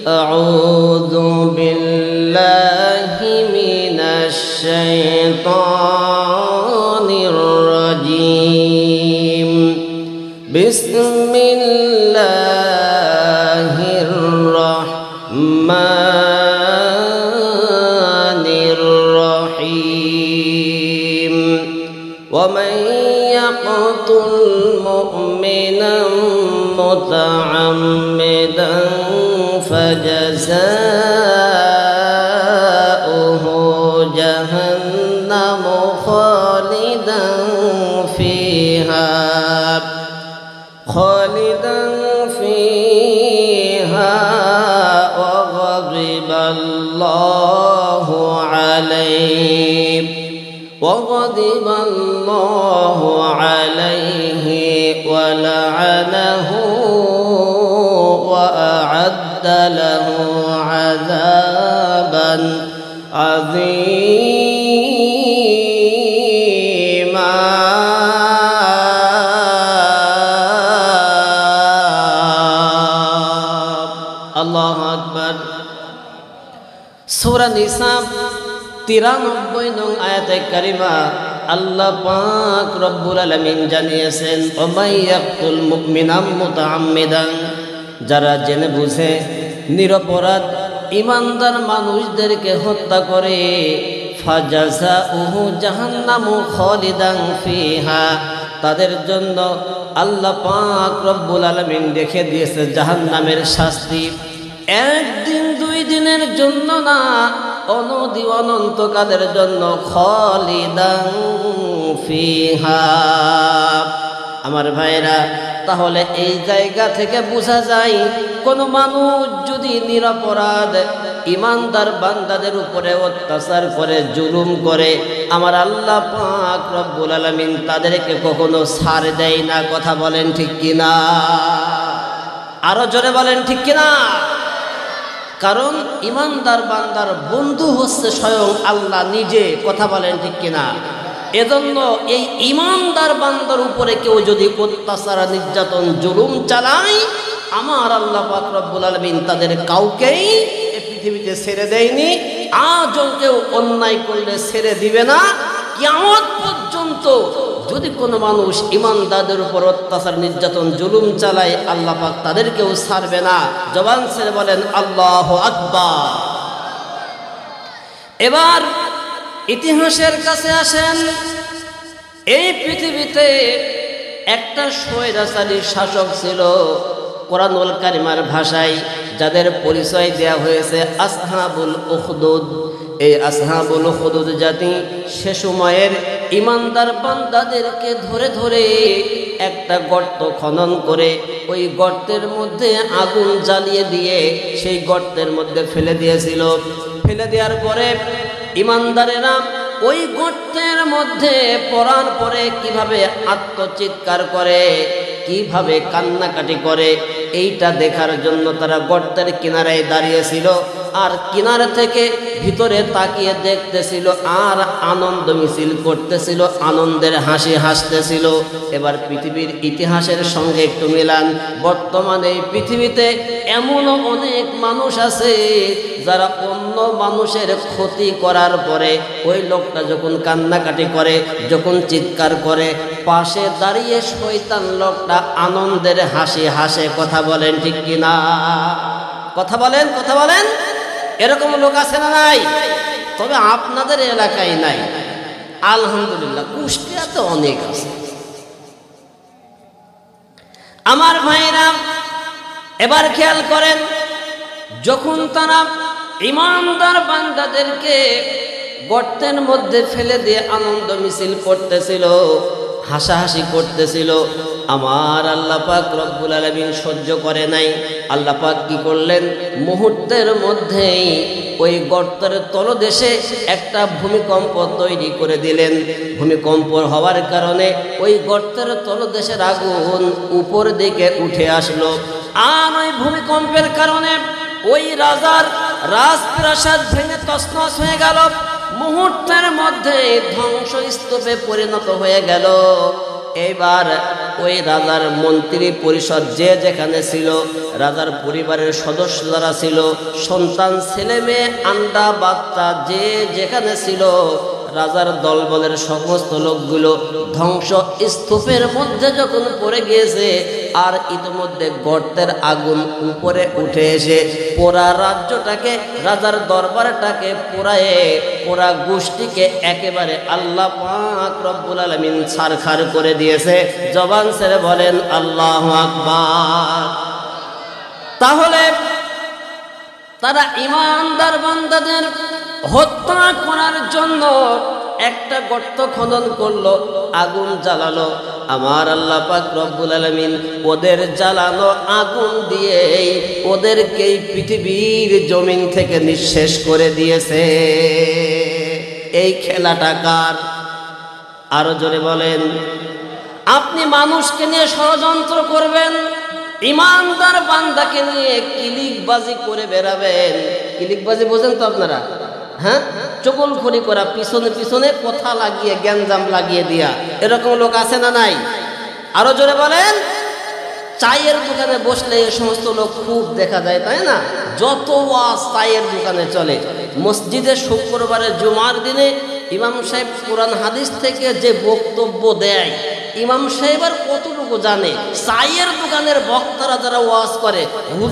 أعوذ بالله من الشيطان الرجيم بسم الله الرحمن الرحيم ومن يقتل مؤمنا متعمدا فجزاؤه جهنم خالدا فيها وغضب الله عليه ولعنه وأعد له عذابا عظيما الله أكبر সূরা নিসা 93 নং আয়াতে কারিমা আল্লাহ পাক রব্বুল আলামিন জানিয়েছেন ওমাইয়াকুল মুমিনাম মুতাআম্মিদান, যারা জেনে বুঝে নিরপরাধ ইমানদার মানুষদেরকে হত্যা করে ফাজাযাউহু জাহান্নামু খালিদান ফিহা, তাদের জন্য আল্লাহ পাক রব্বুল আলামিন রেখে দিয়েছে জাহান্নামের শাস্তি। একদিন দুই দিনের জন্য না, অনদি অনন্তকালের জন্য খালিদান ফিহা। আমার ভাইরা, তাহলে এই জায়গা থেকে বোঝা যায় কোন মানুষ যদি নিরপরাধ ইমানদার বান্দাদের উপরে অত্যাচার করে, জুলুম করে, আমার আল্লাহ পাক রব্বুল আলামিন তাদেরকে কখনো ছাড় দেয় না। কথা বলেন ঠিক কিনা? আরো জোরে বলেন ঠিক কিনা? কারণ ইমানদার বান্দার বন্ধু হচ্ছে স্বয়ং আল্লাহ নিজে। কথা বলেন ঠিক কিনা? এজন্য এই ইমানদার বান্দার উপরে কেউ যদি অত্যাচার, নির্যাতন, জুলুম চালায়, আমার আল্লাহ পাক রব্বুল আলামিন তাদের কাউকেই এই পৃথিবীতে ছেড়ে দেয়নি, আজও কেউ অন্যায় করলে ছেড়ে দিবে না। কিয়ামত পর্যন্ত যদি কোনো মানুষ ইমানদারদের উপর অত্যাচার, নির্যাতন, জুলুম চালায়, আল্লাহ পাক তাদেরকেও ছাড়বে না। জবান ছেড়ে বলেন আল্লাহু আকবার। এবার ইতিহাসের কাছে আসেন। এই পৃথিবীতে একটা স্বৈরাচারী শাসক ছিল, কোরআনুল কারিমার ভাষায় যাদের পরিচয় দেয়া হয়েছে আসহাবুল উখদুদ। এই আসহাবুল উখদুদ জাতি সে সময়ের ইমানদার বান্দাদেরকে ধরে ধরে একটা গর্ত খনন করে ওই গর্তের মধ্যে আগুন জ্বালিয়ে দিয়ে সেই গর্তের মধ্যে ফেলে দিয়েছিল। ফেলে দেওয়ার পরে ইমানদারেরা ওই গর্তের মধ্যে পড়ার পরে কিভাবে আত্মচিৎকার করে, কিভাবে কান্নাকাটি করে, এইটা দেখার জন্য তারা গর্তের কিনারায় দাঁড়িয়েছিল, আর কিনারা থেকে ভিতরে তাকিয়ে দেখতেছিল, আর আনন্দ মিছিল করতেছিল, আনন্দের হাসি হাসতেছিল। এবার পৃথিবীর ইতিহাসের সঙ্গে একটু মিলান। বর্তমানে পৃথিবীতে এমনও অনেক মানুষ আছে যারা অন্য মানুষের ক্ষতি করার পরে ওই লোকটা যখন কান্নাকাটি করে, যখন চিৎকার করে, পাশে দাঁড়িয়ে শয়তান লোকটা আনন্দের হাসি হাসে। কথা বলেন ঠিক কিনা? কথা বলেন, কথা বলেন। এরকম লোক আছে না নাই? তবে আপনাদের এলাকায় নাই, আলহামদুলিল্লাহ। কুষ্টিয়াতে অনেক আছে। আমার ভাইরা, এবার খেয়াল করেন, যখন তারা ইমানদার বান্দাদেরকে গর্তের মধ্যে ফেলে দিয়ে আনন্দ মিছিল করতেছিল, হাসাহাসি করতেছিল, আমার আল্লাহ পাক রব্বুল আলামিন সহ্য করে নাই। আল্লাহ পাক কি করলেন? মুহূর্তের মধ্যেই ওই গর্তের তলদেশে একটা ভূমিকম্প তৈরি করে দিলেন। ভূমিকম্প হওয়ার কারণে ওই গর্তের তলদেশের আগুন উপর দিকে উঠে আসলো, আর ওই ভূমিকম্পের কারণে ওই রাজার রাজপ্রাসাদ ভেঙে তছনছ হয়ে গেল। মুহূর্তের মধ্যে ধ্বংসস্তূপে পরিণত হয়ে গেল। এইবার ওই রাজার মন্ত্রী পরিষদ যে যেখানে ছিল, রাজার পরিবারের সদস্য যারা ছিল, সন্তান ছেলে মেয়ে আন্ডা বাচ্চা যে যেখানে ছিল, রাজার দলবলের সমস্ত লোকগুলো ধ্বংস স্তূপের মধ্যে যখন পড়ে গিয়েছে, আর ইতিমধ্যে গর্তের আগুন উপরে উঠে এসে পুরা রাজ্যটাকে, রাজার দরবারটাকে পুরায়ে পুরা গোষ্ঠীকে একেবারে আল্লাহ পাক রব্বুল আলামিন ছারখার করে দিয়েছে। জবান ছেড়ে বলেন আল্লাহু আকবার। তাহলে তারা ঈমানদার বান্দাদের হত্যা করার জন্য একটা গর্ত খনন করলো, আগুন জ্বালালো। আমার আল্লাহ পাক রব্বুল আলামিন ওদের জ্বালানো আগুন দিয়েই ওদেরকে পৃথিবীর জমিন থেকে নিঃশেষ করে দিয়েছে। এই খেলাটা কার? আরো জোরে বলেন। আপনি মানুষকে নিয়ে ষড়যন্ত্র করবেন, ঈমানদার বান্দাকে নিয়ে কিলিকবাজি করে বেড়াবেন। কিলিকবাজি বোঝেন তো আপনারা? হ্যাঁ, চগলখড়ি করা, পিছনে পিছনে কথা লাগিয়ে গ্যাঞ্জাম লাগিয়ে দিয়া, এরকম লোক আছে না নাই? আরো জোরে বলেন। চায়ের দোকানে বসলে এই সমস্ত লোক খুব দেখা যায়, তাই না? যত ওয়াজ চায়ের দোকানে চলে। মসজিদে শুক্রবারে জুমার দিনে ইমাম সাহেব কোরআন হাদিস থেকে যে বক্তব্য দেয়, ইমাম সাহেব আর কতটুকু জানে? চায়ের দোকানের বক্তারা যারা ওয়াজ করে, হুজুর